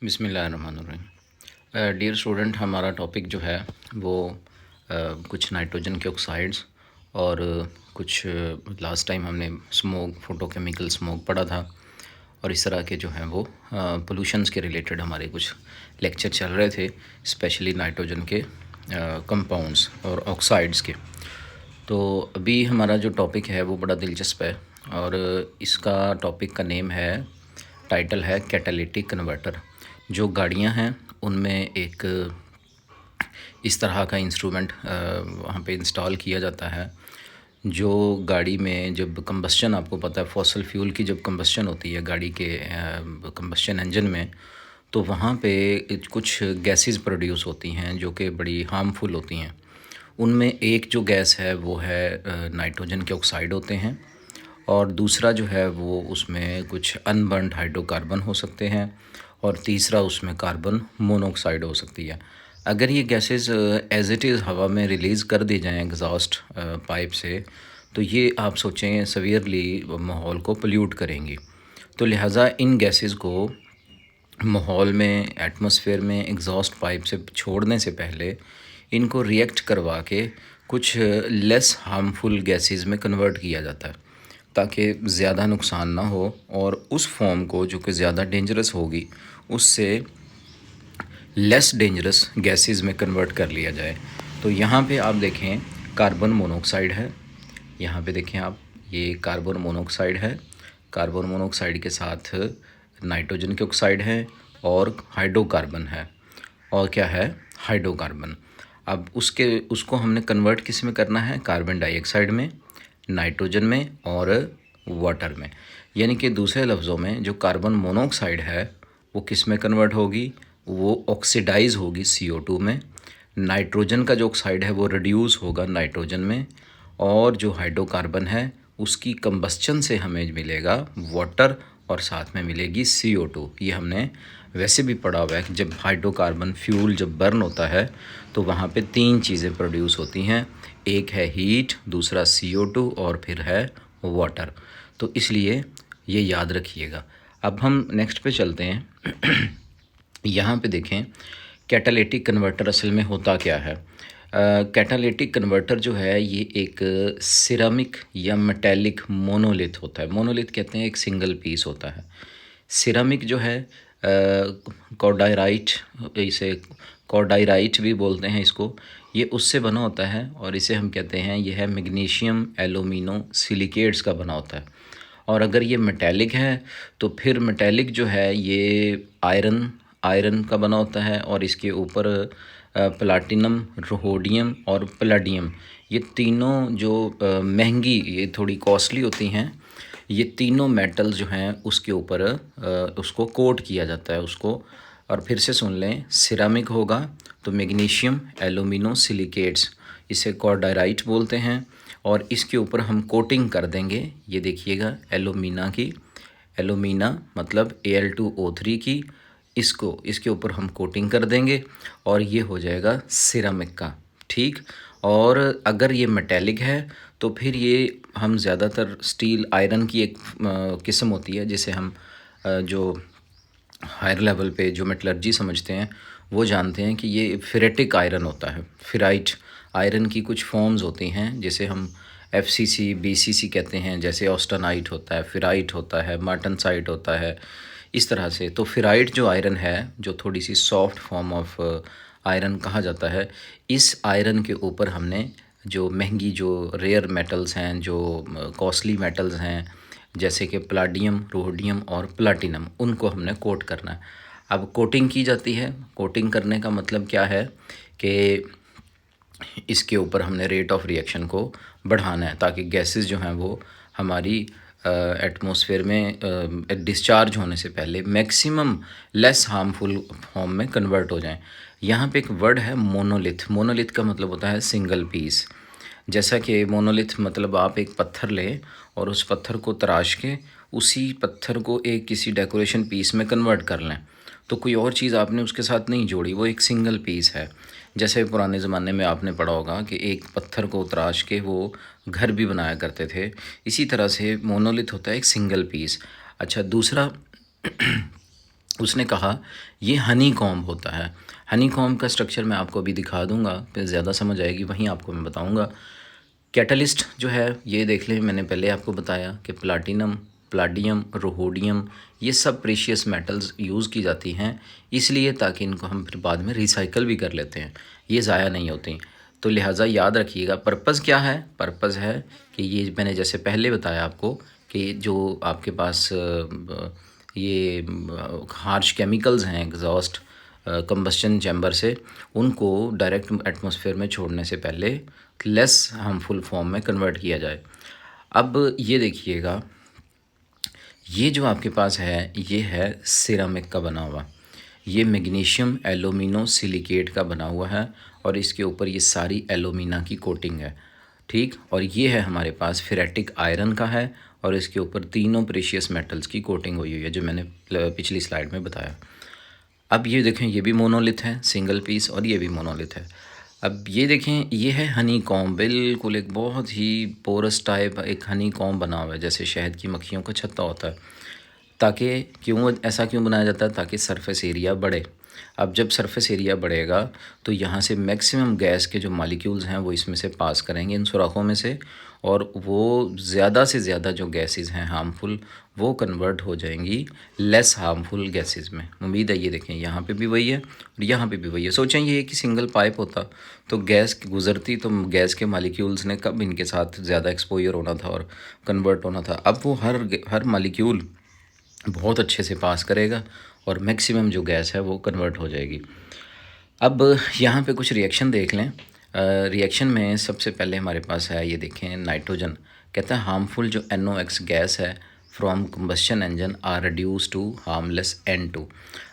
बिस्मिल्लाहिर्रहमानिर्रहीम। Dear student, हमारा topic जो है वो कुछ नाइट्रोजन के ऑक्साइड्स और कुछ लास्ट टाइम हमने स्मोक, फोटोकेमिकल स्मोक पढ़ा था और इस तरह के जो हैं वो पोल्यूशंस के रिलेटेड हमारे कुछ लेक्चर चल रहे थे, स्पेशली नाइट्रोजन के कंपाउंड्स और ऑक्साइड्स के। तो अभी हमारा जो टॉपिक है वो बड़ा दिलचस्प है और इसका टॉपिक का नेम है, टाइटल है कैटालिटिक कन्वर्टर। जो गाड़ियां हैं उनमें एक इस तरह का इंस्ट्रूमेंट वहाँ पे इंस्टॉल किया जाता है। जो गाड़ी में जब कंबस्शन, आपको पता है फॉसल फ्यूल की जब कंबस्शन होती है गाड़ी के कंबस्शन इंजन में, तो वहाँ पे कुछ गैसेस प्रोड्यूस होती हैं जो कि बड़ी हार्मफुल होती हैं। उनमें एक जो गैस है वो है नाइट्रोजन के ऑक्साइड होते हैं, और दूसरा जो है वो उसमें कुछ अनबर्न्ड हाइड्रोकार्बन हो सकते हैं, और तीसरा उसमें कार्बन मोनोऑक्साइड हो सकती है। अगर ये गैसेस एज़ इट इज़ हवा में रिलीज़ कर दी जाएँ एग्जॉस्ट पाइप से, तो ये आप सोचें सवियरली माहौल को पोल्यूट करेंगी। तो लिहाजा इन गैसेस को माहौल में, एटमॉस्फेयर में एग्जॉस्ट पाइप से छोड़ने से पहले इनको रिएक्ट करवा के कुछ लेस हार्मफुल गैसेस में कन्वर्ट किया जाता है, ताकि ज़्यादा नुकसान ना हो और उस फॉर्म को जो कि ज़्यादा डेंजरस होगी उससे लेस डेंजरस गैसेस में कन्वर्ट कर लिया जाए। तो यहाँ पे आप देखें कार्बन मोनोऑक्साइड है, यहाँ पे देखें आप, ये कार्बन मोनोऑक्साइड है। कार्बन मोनोऑक्साइड के साथ नाइट्रोजन के ऑक्साइड है और हाइड्रोकार्बन है, और क्या है, हाइड्रोकार्बन। अब उसको हमने कन्वर्ट किस में करना है, कार्बन डाइऑक्साइड में, नाइट्रोजन में और वाटर में। यानी कि दूसरे लफ्ज़ों में जो कार्बन मोनोऑक्साइड है वो किस में कन्वर्ट होगी, वो ऑक्सीडाइज होगी CO2 में। नाइट्रोजन का जो ऑक्साइड है वो रिड्यूस होगा नाइट्रोजन में, और जो हाइड्रोकार्बन है उसकी कंबस्चन से हमें मिलेगा वाटर और साथ में मिलेगी CO2। ये हमने वैसे भी पढ़ा हुआ है कि जब हाइड्रोकार्बन फ्यूल जब बर्न होता है तो वहाँ पे तीन चीज़ें प्रोड्यूस होती हैं, एक है हीट, दूसरा CO2 और फिर है वाटर। तो इसलिए ये याद रखिएगा। अब हम नेक्स्ट पे चलते हैं। यहाँ पे देखें कैटालिटिक कन्वर्टर असल में होता क्या है। कैटालिटिक कन्वर्टर जो है ये एक सिरामिक या मेटेलिक मोनोलिथ होता है। मोनोलिथ कहते हैं एक सिंगल पीस होता है। सिरामिक जो है कॉर्डाइराइट, इसे कॉर्डाइराइट भी बोलते हैं इसको, ये उससे बना होता है और इसे हम कहते हैं, यह है मैग्नीशियम एल्यूमिनो सिलिकेट्स का बना होता है। और अगर ये मेटेलिक है तो फिर मेटेलिक जो है ये आयरन का बना होता है, और इसके ऊपर प्लाटिनम, रोहोडियम और पलाडियम, ये तीनों जो महंगी, ये थोड़ी कॉस्टली होती हैं, ये तीनों मेटल जो हैं उसके ऊपर उसको कोट किया जाता है उसको। और फिर से सुन लें, सिरामिक होगा तो मैग्नीशियम एल्यूमिनो सिलिकेट्स, इसे कॉर्डाइराइट बोलते हैं, और इसके ऊपर हम कोटिंग कर देंगे। ये देखिएगा एल्यूमिना की, एल्यूमिना मतलब Al2O3 की, इसके ऊपर हम कोटिंग कर देंगे और ये हो जाएगा सिरामिक का, ठीक। और अगर ये मेटेलिक है तो फिर ये हम ज़्यादातर स्टील आयरन की एक किस्म होती है, जिसे हम जो हायर लेवल पे जो मेटलर्जी समझते हैं वो जानते हैं कि ये फेरेटिक आयरन होता है। फेराइट आयरन की कुछ फॉर्म्स होती हैं जिसे हम FCC BCC कहते हैं, जैसे ऑस्टेनाइट होता है, फेराइट होता है, मार्टनसाइट होता है, इस तरह से। तो फेराइट जो आयरन है, जो थोड़ी सी सॉफ्ट फॉर्म ऑफ आयरन कहा जाता है, इस आयरन के ऊपर हमने जो महंगी, जो रेयर मेटल्स हैं, जो कॉस्टली मेटल्स हैं, जैसे कि प्लाडियम, रोडियम और प्लाटिनम, उनको हमने कोट करना है। अब कोटिंग की जाती है। कोटिंग करने का मतलब क्या है कि इसके ऊपर हमने रेट ऑफ रिएक्शन को बढ़ाना है, ताकि गैसेस जो हैं वो हमारी एटमॉस्फेयर में डिस्चार्ज होने से पहले मैक्सिमम लेस हार्मफुल फॉर्म में कन्वर्ट हो जाएं। यहाँ पे एक वर्ड है मोनोलिथ। मोनोलिथ का मतलब होता है सिंगल पीस। जैसा कि मोनोलिथ मतलब आप एक पत्थर लें और उस पत्थर को तराश के उसी पत्थर को एक किसी डेकोरेशन पीस में कन्वर्ट कर लें, तो कोई और चीज़ आपने उसके साथ नहीं जोड़ी, वो एक सिंगल पीस है। जैसे पुराने ज़माने में आपने पढ़ा होगा कि एक पत्थर को तराश के वो घर भी बनाया करते थे, इसी तरह से मोनोलिथ होता है एक सिंगल पीस। अच्छा, दूसरा उसने कहा ये हनी कॉम्ब होता है। हनी कॉम्ब का स्ट्रक्चर मैं आपको अभी दिखा दूंगा, फिर ज़्यादा समझ आएगी, वहीं आपको मैं बताऊंगा। कैटलिस्ट जो है ये देख लें, मैंने पहले आपको बताया कि प्लाटिनम, प्लाडियम, रोहोडियम, ये सब प्रीशियस मेटल्स यूज़ की जाती हैं इसलिए ताकि इनको हम फिर बाद में रिसाइकल भी कर लेते हैं, ये ज़ाया नहीं होती। तो लिहाजा याद रखिएगा पर्पज़ क्या है। पर्पज़ है कि ये मैंने जैसे पहले बताया आपको कि जो आपके पास ये हार्श केमिकल्स हैं एग्जॉस्ट कंबस्शन चैम्बर से, उनको डायरेक्ट एटमॉस्फेयर में छोड़ने से पहले लेस हार्मफुल फॉर्म में कन्वर्ट किया जाए। अब ये देखिएगा, ये जो आपके पास है ये है सिरामिक का बना हुआ, ये मैग्नीशियम एल्यूमिनो सिलिकेट का बना हुआ है और इसके ऊपर ये सारी एल्यूमिना की कोटिंग है, ठीक। और ये है हमारे पास फेरेटिक आयरन का है और इसके ऊपर तीनों प्रीशियस मेटल्स की कोटिंग हुई हुई है जो मैंने पिछली स्लाइड में बताया। अब ये देखें, ये भी मोनोलिथ है सिंगल पीस और ये भी मोनोलिथ है। अब ये देखें, ये है हनी कॉम्ब, बिल्कुल एक बहुत ही पोरस टाइप एक हनी कॉम्ब बना हुआ है, जैसे शहद की मक्खियों का छत्ता होता है। ताकि क्यों ऐसा क्यों बनाया जाता है, ताकि सरफेस एरिया बढ़े। अब जब सरफेस एरिया बढ़ेगा तो यहाँ से मैक्सिमम गैस के जो मॉलिक्यूल्स हैं वो इसमें से पास करेंगे इन सुराखों में से, और वो ज़्यादा से ज़्यादा जो गैसेस हैं हार्मफुल वो कन्वर्ट हो जाएंगी लेस हार्मफुल गैसेस में। उम्मीद है ये देखें यहाँ पे भी वही है और यहाँ पे भी वही है। सोचें ये कि सिंगल पाइप होता तो गैस गुजरती तो गैस के मॉलिक्यूल्स ने कब इनके साथ ज़्यादा एक्सपोजर होना था और कन्वर्ट होना था। अब वो हर मॉलिक्यूल बहुत अच्छे से पास करेगा और मैक्सिमम जो गैस है वो कन्वर्ट हो जाएगी। अब यहाँ पे कुछ रिएक्शन देख लें। रिएक्शन में सबसे पहले हमारे पास है, ये देखें, नाइट्रोजन कहता है हार्मफुल जो NOx गैस है from combustion engine are reduce to harmless N2।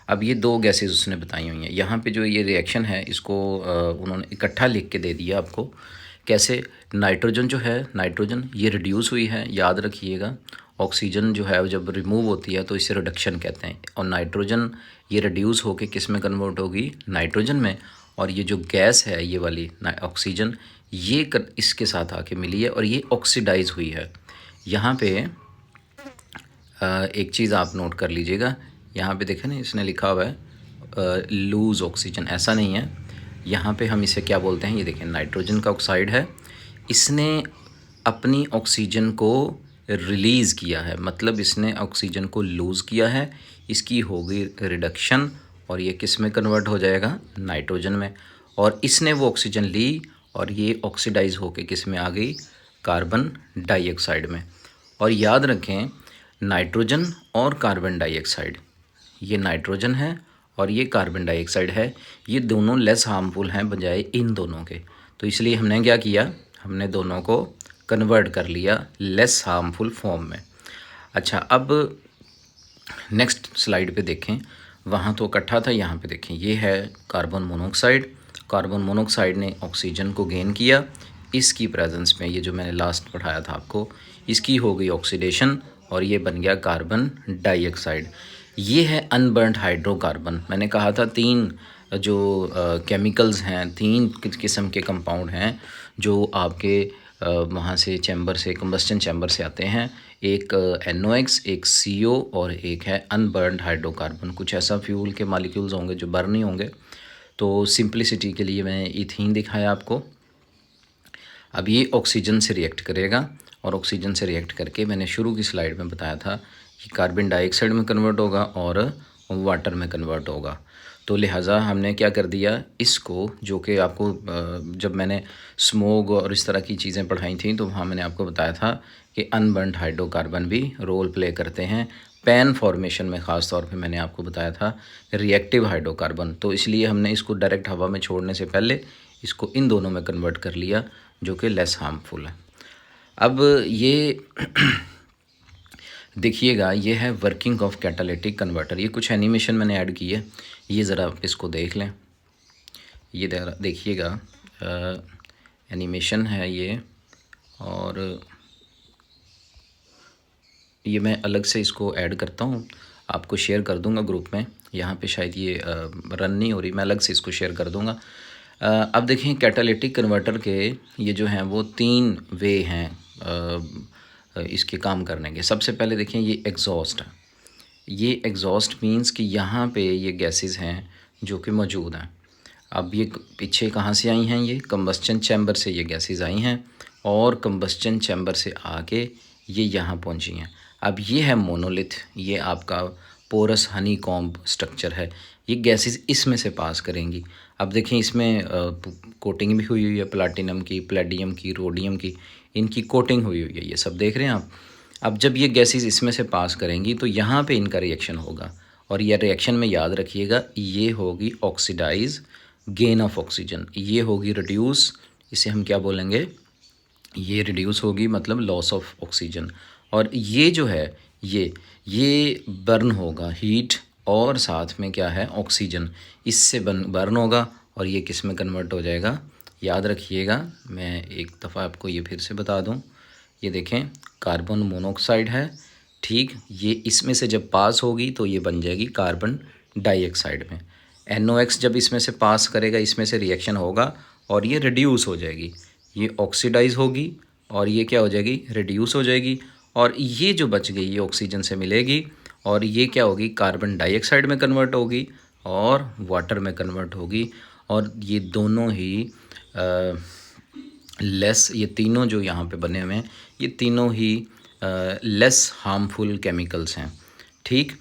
अब ये दो गैसेस उसने बताई हुई हैं। यहाँ पे जो ये रिएक्शन है इसको उन्होंने इकट्ठा लिख के दे दिया आपको। कैसे, नाइट्रोजन जो है, नाइट्रोजन ये रिड्यूस हुई है, याद रखिएगा। ऑक्सीजन जो है जब रिमूव होती है तो इसे रिडक्शन कहते हैं, और नाइट्रोजन ये रिड्यूस होके किस में कन्वर्ट होगी, नाइट्रोजन में। और ये जो गैस है ये वाली ऑक्सीजन, ये इसके साथ आके मिली है और ये ऑक्सीडाइज हुई है। यहाँ पे एक चीज़ आप नोट कर लीजिएगा, यहाँ पे देखें ना इसने लिखा हुआ है लूज़ ऑक्सीजन, ऐसा नहीं है। यहाँ पे हम इसे क्या बोलते हैं, ये देखें नाइट्रोजन का ऑक्साइड है, इसने अपनी ऑक्सीजन को रिलीज़ किया है, मतलब इसने ऑक्सीजन को लूज़ किया है, इसकी होगी रिडक्शन और ये किस में कन्वर्ट हो जाएगा, नाइट्रोजन में। और इसने वो ऑक्सीजन ली और ये ऑक्सीडाइज होके किस में आ गई, कार्बन डाइऑक्साइड में। और याद रखें नाइट्रोजन और कार्बन डाइऑक्साइड, ये नाइट्रोजन है और ये कार्बन डाइऑक्साइड है, ये दोनों लेस हार्मफुल हैं बजाय इन दोनों के। तो इसलिए हमने क्या किया, हमने दोनों को कन्वर्ट कर लिया लेस हार्मफुल फॉर्म में। अच्छा, अब नेक्स्ट स्लाइड पे देखें, वहाँ तो इकट्ठा था, यहाँ पे देखें ये है कार्बन मोनोऑक्साइड। कार्बन मोनोऑक्साइड ने ऑक्सीजन को गेन किया, इसकी प्रेजेंस में ये जो मैंने लास्ट पढ़ाया था आपको, इसकी हो गई ऑक्सीडेशन और ये बन गया कार्बन डाइऑक्साइड। ये है अनबर्न्ड हाइड्रोकार्बन। मैंने कहा था तीन जो केमिकल्स हैं, तीन किस्म के कंपाउंड हैं जो आपके वहाँ से चैम्बर से, कंबस्टन चैम्बर से आते हैं। एक NOx, एक CO और एक है अनबर्न्ड हाइड्रोकार्बन। कुछ ऐसा फ्यूल के मॉलिक्यूल्स होंगे जो बर्न नहीं होंगे, तो सिंप्लिसिटी के लिए मैंने इथीन दिखाया आपको। अब ये ऑक्सीजन से रिएक्ट करेगा और ऑक्सीजन से रिएक्ट करके मैंने शुरू की स्लाइड में बताया था कि कार्बन डाइऑक्साइड में कन्वर्ट होगा और वाटर में कन्वर्ट होगा। तो लिहाजा हमने क्या कर दिया, इसको जो कि आपको जब मैंने स्मोक और इस तरह की चीज़ें पढ़ाई थी तो वहाँ मैंने आपको बताया था कि अनबर्न्ड हाइड्रोकार्बन भी रोल प्ले करते हैं पैन फॉर्मेशन में। ख़ास तौर पे मैंने आपको बताया था रिएक्टिव हाइड्रोकार्बन, तो इसलिए हमने इसको डायरेक्ट हवा में छोड़ने से पहले इसको इन दोनों में कन्वर्ट कर लिया जो कि लेस हार्मफुल है। अब ये देखिएगा, ये है वर्किंग ऑफ कैटालिटिक कन्वर्टर। ये कुछ एनिमेशन मैंने ऐड की है, ये ज़रा आप इसको देख लें। ये देखिएगा एनिमेशन है ये, और ये मैं अलग से इसको ऐड करता हूँ, आपको शेयर कर दूँगा ग्रुप में। यहाँ पे शायद ये रन नहीं हो रही, मैं अलग से इसको शेयर कर दूँगा। अब देखें कैटालिटिक कन्वर्टर के ये जो हैं वो तीन वे हैं इसके काम करने के। सबसे पहले देखें ये एग्जॉस्ट है, ये एग्जॉस्ट मीन्स कि यहाँ पे ये गैसेस हैं जो कि मौजूद हैं। अब ये पीछे कहाँ से आई हैं? ये कंबस्चन चैम्बर से ये गैसेस आई हैं और कंबस्चन चैम्बर से आके ये यहाँ पहुँची हैं। अब ये है मोनोलिथ, ये आपका पोरस हनी कॉम्ब स्ट्रक्चर है। ये गैसेस इसमें से पास करेंगी। अब देखें इसमें कोटिंग भी हुई हुई है प्लाटिनम की, प्लेडियम की, रोडियम की, इनकी कोटिंग हुई हुई है, ये सब देख रहे हैं आप। अब जब ये गैसेस इसमें से पास करेंगी तो यहाँ पे इनका रिएक्शन होगा और यह रिएक्शन में याद रखिएगा ये होगी ऑक्सीडाइज गेन ऑफ ऑक्सीजन, ये होगी रिड्यूस, इसे हम क्या बोलेंगे? ये रिड्यूस होगी मतलब लॉस ऑफ ऑक्सीजन। और ये जो है ये बर्न होगा हीट और साथ में क्या है? ऑक्सीजन, इससे बर्न होगा और ये किस में कन्वर्ट हो जाएगा? याद रखिएगा, मैं एक दफ़ा आपको ये फिर से बता दूं। ये देखें कार्बन मोनोऑक्साइड है, ठीक, ये इसमें से जब पास होगी तो ये बन जाएगी कार्बन डाइऑक्साइड में। NOx जब इसमें से पास करेगा, इसमें से रिएक्शन होगा और ये रिड्यूस हो जाएगी, ये ऑक्सीडाइज होगी और ये क्या हो जाएगी? रिड्यूस हो जाएगी। और ये जो बच गई ये ऑक्सीजन से मिलेगी और ये क्या होगी? कार्बन डाइऑक्साइड में कन्वर्ट होगी और वाटर में कन्वर्ट होगी। और ये दोनों ही लेस, ये तीनों जो यहाँ पे बने हुए हैं ये तीनों ही लेस हार्मफुल केमिकल्स हैं, ठीक।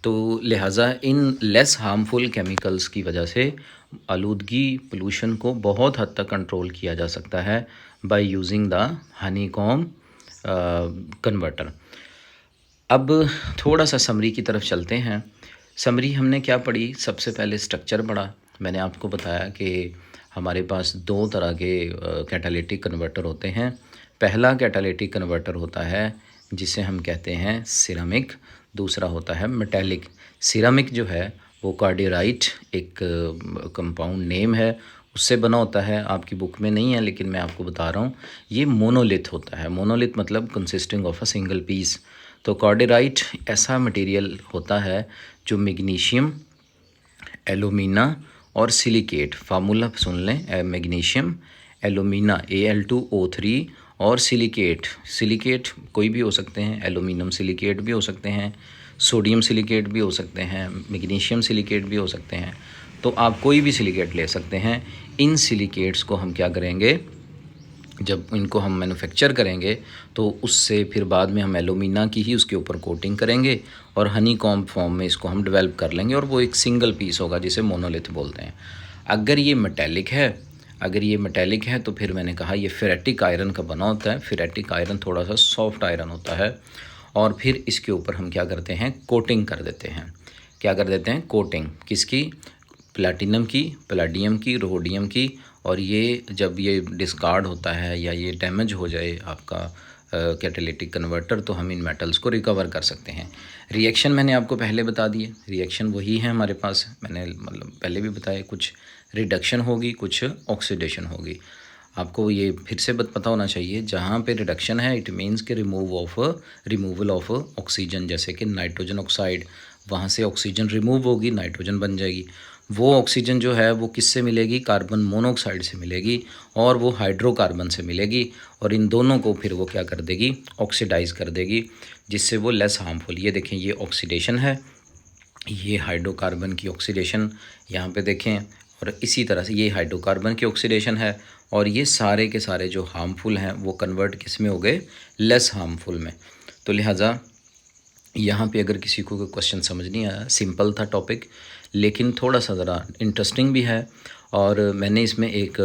तो लिहाजा इन लेस हार्मफुल केमिकल्स की वजह से आलूदगी पोल्यूशन को बहुत हद तक कंट्रोल किया जा सकता है by using the honeycomb converter. अब थोड़ा सा समरी की तरफ चलते हैं। समरी हमने क्या पढ़ी? सबसे पहले स्ट्रक्चर पढ़ा। मैंने आपको बताया कि हमारे पास दो तरह के कैटालिटिक कन्वर्टर होते हैं। पहला कैटालिटिक कन्वर्टर होता है जिसे हम कहते हैं सिरामिक, दूसरा होता है मेटेलिक। सिरामिक जो है वो कार्डियोराइट एक कंपाउंड नेम है, उससे बना होता है, आपकी बुक में नहीं है लेकिन मैं आपको बता रहा हूँ। ये मोनोलिथ होता है, मोनोलिथ मतलब consisting of a single piece. तो कार्डियोराइट ऐसा मटेरियल होता है जो मैग्नीशियम, एलुमिना और सिलिकेट, फार्मूला सुन लें, मैग्नीशियम, एलुमिना Al2O3 और सिलिकेट कोई भी हो सकते हैं, एलुमिनियम सिलिकेट भी हो सकते हैं, सोडियम सिलिकेट भी हो सकते हैं, मैग्नीशियम सिलिकेट भी हो सकते हैं। तो आप कोई भी सिलिकेट ले सकते हैं। इन सिलिकेट्स को हम क्या करेंगे? जब इनको हम मैन्युफैक्चर करेंगे तो उससे फिर बाद में हम एलुमिना की ही उसके ऊपर कोटिंग करेंगे और हनी कॉम्ब फॉर्म में इसको हम डेवलप कर लेंगे और वो एक सिंगल पीस होगा जिसे मोनोलिथ बोलते हैं। अगर ये मेटेलिक है तो फिर मैंने कहा ये फेरेटिक आयरन का बना होता है। फेरेटिक आयरन थोड़ा सा सॉफ्ट आयरन होता है और फिर इसके ऊपर हम क्या करते हैं? कोटिंग कर देते हैं। क्या कर देते हैं? कोटिंग किसकी? प्लैटिनम की, प्लेडियम की, रोडियम की। और ये जब ये डिस्कार्ड होता है या ये डैमेज हो जाए आपका कैटालिटिक कन्वर्टर तो हम इन मेटल्स को रिकवर कर सकते हैं। रिएक्शन मैंने आपको पहले बता दिए, रिएक्शन वही है हमारे पास, मैंने मतलब पहले भी बताया, कुछ रिडक्शन होगी, कुछ ऑक्सीडेशन होगी। आपको ये फिर से पता होना चाहिए, जहाँ पे रिडक्शन है इट मीन्स के रिमूवल ऑफ ऑक्सीजन, जैसे कि नाइट्रोजन ऑक्साइड, वहाँ से ऑक्सीजन रिमूव होगी, नाइट्रोजन बन जाएगी। वो ऑक्सीजन जो है वो किससे मिलेगी? कार्बन मोनोऑक्साइड से मिलेगी और वो हाइड्रोकार्बन से मिलेगी और इन दोनों को फिर वो क्या कर देगी? ऑक्सीडाइज़ कर देगी, जिससे वो लेस हार्मफुल। ये देखें ये ऑक्सीडेशन है, ये हाइड्रोकार्बन की ऑक्सीडेशन यहाँ पे देखें, और इसी तरह से ये हाइड्रोकार्बन की ऑक्सीडेशन है और ये सारे के सारे जो हार्मफुल हैं वो कन्वर्ट किस में हो गए? लेस हार्मफुल में। तो लिहाजा यहाँ पे अगर किसी को कोई क्वेश्चन समझ नहीं आया, सिंपल था टॉपिक लेकिन थोड़ा सा ज़रा इंटरेस्टिंग भी है। और मैंने इसमें एक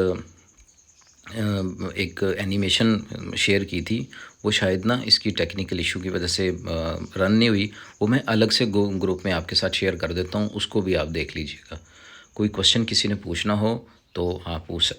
एनिमेशन शेयर की थी, वो शायद ना इसकी टेक्निकल इशू की वजह से रन नहीं हुई, वो मैं अलग से ग्रुप में आपके साथ शेयर कर देता हूँ, उसको भी आप देख लीजिएगा। कोई क्वेश्चन किसी ने पूछना हो तो आप पूछ सकते हैं।